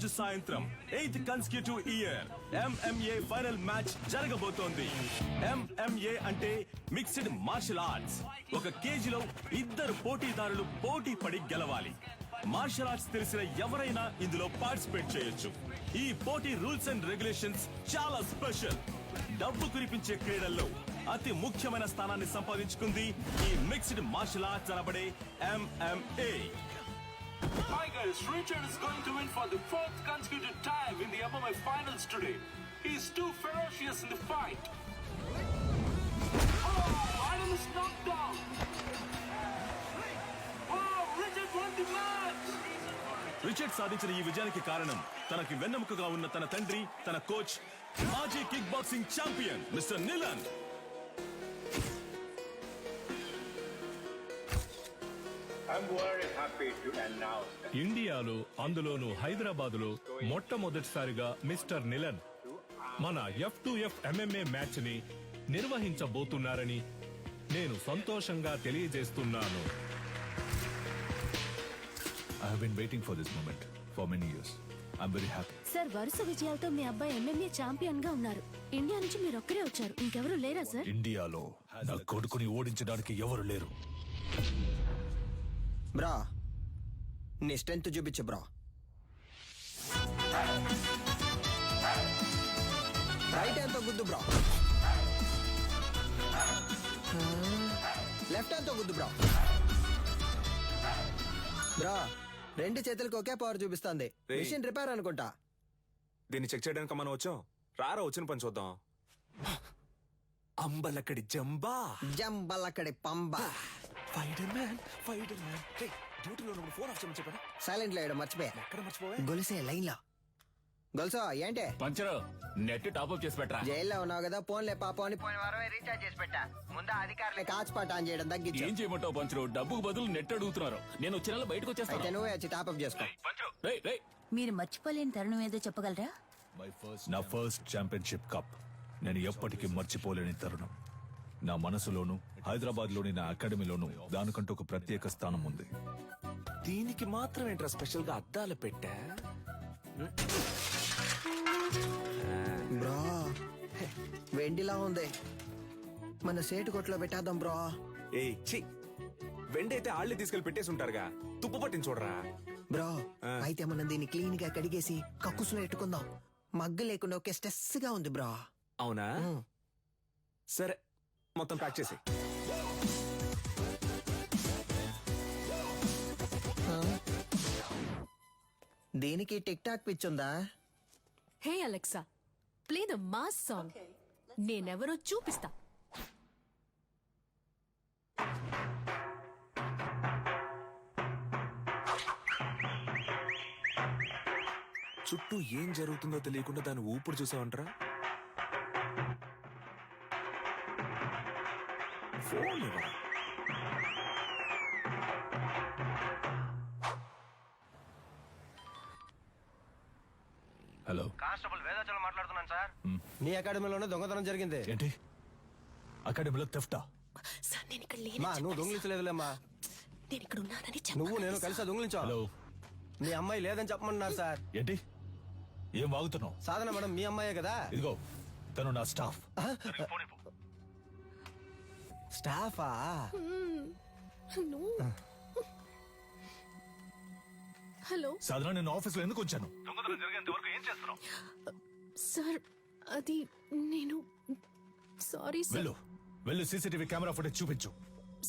రోజు సాయంత్రం 8th consecutive year MMA final match జరగబోతోంది. MMA అంటే మిక్స్డ్ మార్షల్ ఆర్ట్స్. ఒక కేజీలో ఇద్దరు పోటీదారులు పోటీ పడి గెలవాలి. మార్షల్ ఆర్ట్స్ తెలిసిన ఎవరైనా ఇందులో పార్టిసిపేట్ చేయొచ్చు. ఈ పోటీ రూల్స్ అండ్ రెగ్యులేషన్స్ చాలా స్పెషల్. డబ్బు కురిపించే క్రీడల్లో అతి ముఖ్యమైన స్థానాన్ని సంపాదించుకుంది ఈ మిక్స్డ్ మార్షల్ ఆర్ట్స్ అనబడే MMA. Hi guys, Richard is going to win for the 4th consecutive time in the MMA finals today. He is too ferocious in the fight. Oh, Idol is knocked down. Oh, Richard won the match. Richard సాధించిన ఈ విజయానికి కారణం తనకి వెన్నెముకగా ఉన్న తన తండ్రి, తన coach, మాజీ kick boxing champion mister నిలన్. I'm very happy to announce that ఇండియాలో అందులోనూ హైదరాబాదులో మొట్టమొదటిసారిగా మిస్టర్ నిలన్ మన F2F MMA మ్యాచ్ ని నిర్వహించబోతున్నారని నేను సంతోషంగా తెలియజేస్తున్నాను. I have been waiting for this moment for many years. I'm very happy. Sir, వరుస విజయాలతో మీ అబ్బాయి MMA ఛాంపియన్ గా ఉన్నారు. ఇండియా నుంచి మీరు ఒక్కరే వచ్చారు, ఇంకెవరు లేరా సార్? ఇండియాలో నా కొడుకుని ఓడించడానికి ఎవరు లేరు. బ్రా, నీ స్ట్రెంత్ చూపించు బ్రా. రైట్ హ్యాండ్ తో గుద్దు బ్రా. లెఫ్ట్ హ్యాండ్ తో గుద్దు బ్రా. బ్రా, రెండు చేతులకు ఒకే పవర్ చూపిస్తుంది. మిషన్ రిపేర్ అనుకుంటా. దీన్ని చెక్ చేయడానికి మనం వచ్చాం. రారా వచ్చిన పని చూద్దాం. అంబలక్కడి జంబా, జంబలక్కడి పంబ. డ్యూటీలో ఫోన్ ఆఫ్ చేయమని చెప్పాను. సైలెంట్ లేడు, మర్చిపోయా. ఎక్కడ మర్చిపోవా? గొలిసే లైన్ లో. గొలుసా ఏంటే? పంచరు నెట్ టాప్అప్ చేసి పెట్టరా. జైల్లో ఉన్నావు కదా, ఫోన్లే పాపం అని పోయిన వారమే రీఛార్జ్ చేసి పెట్టా. ముందు అధికారులే కాచిపాట ఆన్ చేయడం తగ్గించు. ఏం చేయమంటావు పంచరు? డబ్బుకు బదులు నెట్ అడుగుతున్నారు. నేను వచ్చే నెల బయటకు అయితే వచ్చేస్తాను. నువ్వే వచ్చి టాప్అప్ చేసుకో. రేయ్, రేయ్. మీరు మర్చిపోలేని తరుణం ఏదో చెప్పగలరా? నా ఫస్ట్ ఛాంపియన్షిప్ కప్ నేను ఎప్పటికీ మర్చిపోలేని తరుణం. నా మనసులోను, హైదరాబాద్ లోని నా అకాడమీలోను దానికంటూ ఒక ప్రత్యేక స్థానం ఉంది. దీనికి మాత్రం ఏంట్రా స్పెషల్ గా అద్దాలు పెట్టా? బ్రో, వెండిలా ఉంది. మన సేటు కొట్లో పెట్టేద్దాం బ్రో. ఏయ్ ఛీ, వెండి అయితే ఆళ్ళే తీసుకెళ్లి పెట్టేసి ఉంటారుగా. తుప్పు పట్టించి చూడరా. బ్రో, అయితే మనం దీన్ని క్లీన్ గా కడిగేసి కక్కుసులో ఎట్టుకుందాం. మగ్గు లేకుండా ఒకే స్ట్రెస్ గా ఉంది బ్రో. అవునా? సరే, మొత్తం ప్యాక్ చేసి. దీనికి టిక్ టాక్ పిచ్చుందా? Hey Alexa, play the mass song. నేనెవరో చూపిస్తా. చుట్టూ ఏం జరుగుతుందో తెలియకుండా దాన్ని ఊపిరి చూసావంటరా. ఫోన్ ఇవ్వరా. హలో, కానిస్టేబుల్ వేదాచలం మాట్లాడుతున్నాను సార్. నీ అకాడమీలోనే దొంగతనం జరిగింది. ఏంటి? అకాడమీలో తెఫ్టా? సార్, నేను ఇక్కడ మా నువ్వు దొంగిలించలేదులేమ్మా. నేను ఇక్కడ ఉన్నానని నువ్వు నేను కలిసి దొంగిలించావు. హలో, మీ అమ్మాయి లేదని చెప్పమన్నారు సార్. ఏంటి? ఏం వాగుతున్నావు? సాధన మేడం మీ అమ్మాయే కదా. ఇదిగో, తను నా స్టాఫ్. స్టాఫా? హలో సాధన, నేను ఆఫీస్ లో ఎందుకు వచ్చాను? సార్, అది నేను సారీ సార్. వెళ్ళు, వెళ్ళు, సీసీటీవీ కెమెరా ఫుటేజ్ చూపించు.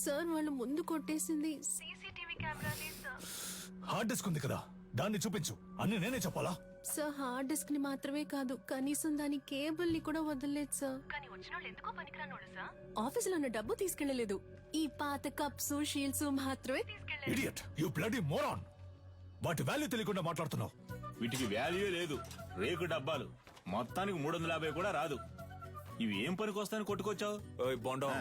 సార్, వాళ్ళు ముందు కొట్టేసింది హార్డ్ డిస్క్ ఉంది కదా, దాన్ని చూపించు. అన్ని నేనే చెప్పాలా? సార్, హార్డ్ డిస్క్ ని మాత్రమే కాదు, కనీసం దాని కేబుల్ ని కూడా వదలలేదు సార్. ఆఫీసులో ఉన్న డబ్బు తీసుకెళ్లలేదు. ఈ పాత కప్స్, షీల్డ్స్ మాత్రమే తీసుకెళ్లేదు. Idiot, you bloody moron. వాటి వాల్యూ తెలియకుండా మాట్లాడుతున్నావు. వీటికి వాల్యూ లేదు. రేకు డబ్బాలు మొత్తానికి 350 కూడా రాదు. ఇవి ఏం పనికి వస్తాయని కొట్టుకొచ్చావు? ఓయ్ బోండం,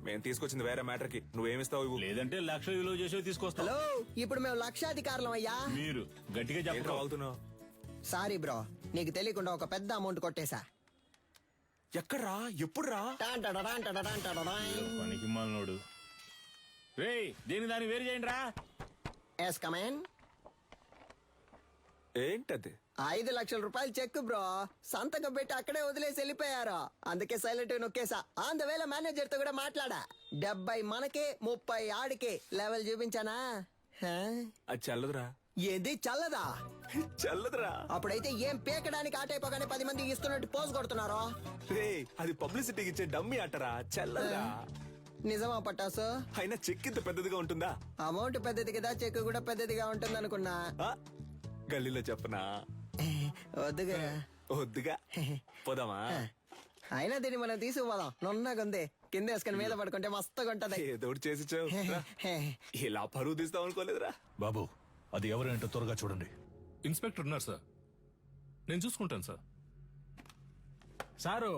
మేము తీసుకొచ్చింది వేరే మ్యాటర్ కి. నువ్వేమిస్తావు ఇవ్వు. లేదంటే 1,00,000 విలువ చేసేవి తీసుకొస్తావు. హలో, ఇప్పుడు మేము లక్షాధికారులం అయ్యా. మీరు గట్టిగా ఏంట్రా చెప్పావు. వాగుతున్నావు? సారీ బ్రో, నీకు తెలియకుండా ఒక పెద్ద అమౌంట్ కొట్టేశా. ఎక్కడ్రా? ఎప్పుడురా? పనికి మాలినోడు. రేయ్, దేని దాన్ని వేరు చేయండి రా. Yes come on. ఏంటది? 5 లక్షల రూపాయలు చెక్ బ్రో, సంతకం పెట్టి అక్కడే వదిలేసి వెళ్ళిపోయారు. అందుకే సైలెంట్ నొక్కేసా. ఆన్ ద వేళ మేనేజర్ తో కూడా మాట్లాడా. 70 మనకే 30 ఆడికే లెవెల్ చూపించానా? హా? అది చల్లదురా, ఏది చల్లదా? చల్లదురా. అప్పుడైతే ఏం పీకడానికి ఆటైపోగానే 10 మంది ఇస్తున్నట్టు పోజ్ కొడుతున్నారో. రే అది పబ్లిసిటీకి ఇచ్చే డమ్మి ఆటరా, చల్లదురా. నిజమా పట్టాసు? అయినా చెక్ ఇంత పెద్దదిగా ఉంటుందా? అమౌంట్ పెద్దది కదా, చెక్ కూడా పెద్దదిగా ఉంటుంది అనుకున్నా. ఆ? గల్లీలో చెప్పనా? వద్దుగా. వద్దుగా, పోదామా? అయినా దీన్ని మనం తీసుకుపోదాం. నున్నగుంది, కింద వేసుకుని మీద పడుకుంటే మస్తుగా ఉంటది. ఏదో ఒకటి చేసి చావు. రా. ఇలా పరువు తీస్తాం అనుకోలేదురా. బాబు అది ఎవరేంటో త్వరగా చూడండి. ఇన్స్పెక్టర్ ఉన్నారు సార్, నేను చూసుకుంటాను సార్. సారు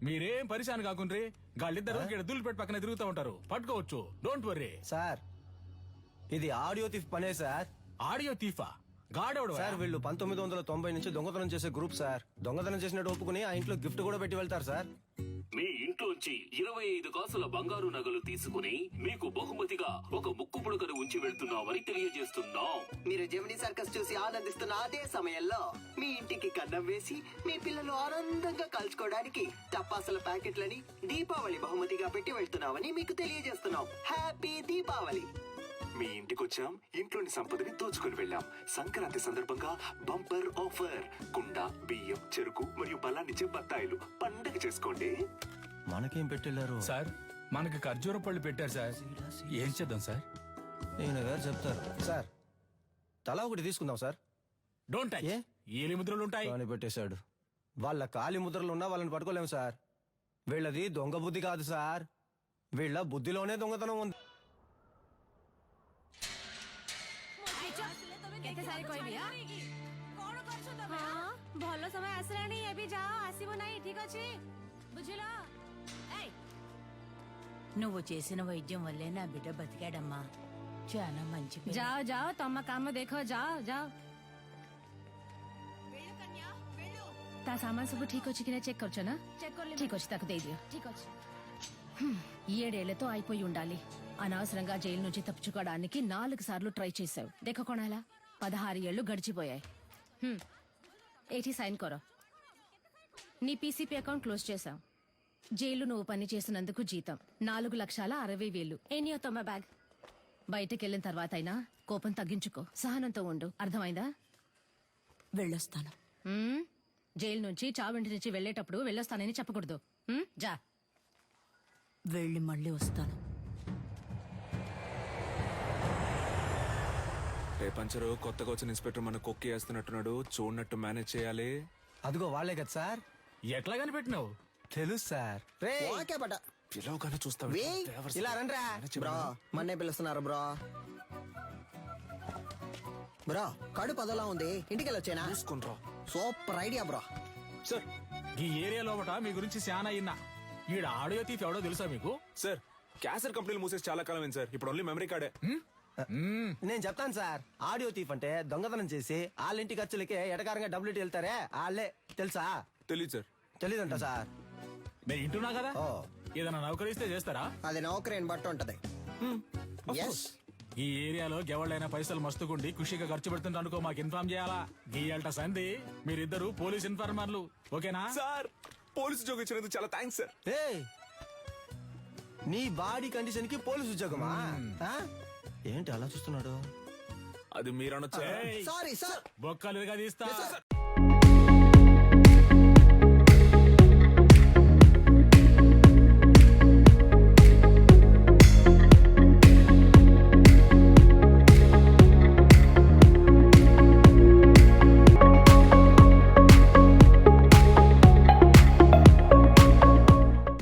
మీరేం పరిశాన్ కాకుండ్రి, గాళ్ళిద్దరు దుల్లిపెట్టి పక్కన తిరుగుతూ ఉంటారు, పట్టుకోవచ్చు, డోంట్ వర్రీ. సార్ ఇది ఆడియో తీఫ్ పనే సార్. ఆడియో తీఫా? గాడెవడు సార్ వీళ్ళు 1990 నుంచి దొంగతనం చేసే గ్రూప్ సార్. దొంగతనం చేసినట్టు ఒప్పుకుని ఆ ఇంట్లో గిఫ్ట్ కూడా పెట్టి వెళ్తారు సార్. మీ ఇంట్లోంచి 25 కాసుల బంగారు నగలు తీసుకుని మీకు బహుమతిగా ఒక ముక్కు పుడకను ఉంచి వెళ్తున్నామని తెలియజేస్తున్నాం. మీరు జెమినీ సర్కస్ చూసి ఆనందిస్తున్న అదే సమయంలో మీ ఇంటికి కన్నం వేసి మీ పిల్లలు ఆనందంగా కలుసుకోవడానికి టపాసుల ప్యాకెట్లని దీపావళి బహుమతిగా పెట్టి వెళ్తున్నామని మీకు తెలియజేస్తున్నాం. హ్యాపీ దీపావళి. మీ ఇంటికొచ్చాం, ఇంట్లోని సంపదని దోచుకుని వెళ్ళాం. సంక్రాంతి సందర్భంగా బంపర్ ఆఫర్. కుండ, బియ్యం, చెరుకు మరియు బలాన్నిచ్చే బత్తాయిలు. పండగ చేసుకోండి. మనకేం పెట్టెళ్ళారు సార్? మనకి ఖర్జూర పళ్ళు పెట్టారు సార్, ఏం చేద్దాం సార్? నేను గారు చెప్తారు సార్. తలా ఒకటి తీసుకుందాం సార్. Don't touch. ఏ? ఏలి ముద్రలు ఉంటాయి. అని పెట్టేశాడు. వాళ్ళ కాలి ముద్రలు ఉన్నా వాళ్ళని పట్టుకోలేము సార్. వీళ్ళది దొంగ బుద్ధి కాదు సార్, వీళ్ళ బుద్ధిలోనే దొంగతనం ఉంది. ଭଲ ସମୟ ଆସିଲାଣି, ଏବେ ଯାଅ, ଆସିବ ନାହିଁ, ଠିକ ଅଛି, ବୁଝିଲ? నువ్వు చేసిన వైద్యం వల్లే నా బిడ్డ బతికాడమ్మా, చాలా మంచి పిల్ల. ଯାଅ ଯାଅ, ତମ କାମ ଦେଖ, ଯାଅ ଯାଅ. ତା ସାମାନ ସବୁ ଠିକ ଅଛି କି ନା చెక్ କରୁଛ ନା? ଠିକ ଅଛି, ତାକୁ ଦେଇଦିଅ. ଠିକ ଅଛି. 7 ఏళ్లతో అయిపోయి ఉండాలి. అనవసరంగా జైలు నుంచి తప్పించుకోవడానికి 4 సార్లు ట్రై చేశావు. దేఖ కొనాలా, 16 ఏళ్లు గడిచిపోయాయి. ఏటి సైన్ కొరో. నీ పీసీపీ అకౌంట్ క్లోజ్ చేశాం. జైలు నువ్వు పని చేసినందుకు జీతం 4,60,000. ఎనియో తొమ్మ బ్యాగ్. బయటకెళ్ళిన తర్వాత అయినా కోపం తగ్గించుకో, సహనంతో ఉండు, అర్థమైందా? వెళ్ళొస్తాను. జైలు నుంచి చావింటి నుంచి వెళ్ళేటప్పుడు వెళ్ళొస్తానని చెప్పకూడదు. జా. వెళ్ళి మళ్ళీ వస్తాను. రే పంచరు, కొత్తగా వచ్చిన ఇన్స్పెక్టర్ మన కొక్కి వేస్తున్నట్టున్నాడు, చూడనట్టు మేనేజ్ చేయాలి. అదిగో వాళ్ళే కదా సార్. ఎట్లా కనిపెట్టినావు? తెలుసు సార్. రే ఓకే బట. పిలవగానే చూస్తావు. వేయ్, ఇలా రండ్రా. బ్రో మన్నే పిలుస్తున్నారు బ్రో. బ్రో కడుపు అదలా ఉంది, ఇంటికి వెళ్ళొచ్చేనా? చూసుకుంట్రా. Super idea bro. సార్ ఈ ఏరియా లోపట మీ గురించి శానా అయినా. ఈడ ఆడియో తీఫ్ ఎవడో తెలుసా మీకు? సార్ క్యాసర్ కంపెనీలు మూసేసి చాలా కాలం అయింది సార్, ఇప్పుడు ఓన్లీ మెమరీ కార్డే. నేను చెప్తాను సార్. ఆడియో తీఫ్ అంటే దొంగతనం చేసి వాళ్ళ ఇంటి ఖర్చులకే ఎటకారంగా డబ్బులు ఇట్టి వెళ్తారే వాళ్ళే. తెలుసా? తెలియదు సార్. తెలీదంట సార్. నేను ఇంటున్నా కదా, ఓ ఏదైనా నౌకరిస్తే చేస్తారా? అది నౌకరీని బట్టి ఉంటది. Yes. ఈ ఏరియాలో ఎవళ్ళైనా పైసలు మస్తుకుండి ఖుషిగా ఖర్చు పెడుతుంటే అనుకో, మాకు ఇన్ఫార్మ్ చేయాలా. గీయాలట సంధి, మీరిద్దరు పోలీస్ ఇన్ఫార్మర్లు, ఓకేనా? సార్ పోలీసు ఉద్యోగం ఇచ్చినందుకు చాలా థ్యాంక్స్ సార్. ఏయ్, నీ బాడీ కండిషన్ కి పోలీసు ఉద్యోగమా? ఆ? ఏంటి అలా చూస్తున్నాడు? అది మీరు అనొచ్చా? ఏయ్, సారీ సార్. బొక్కలుగా తీస్తా.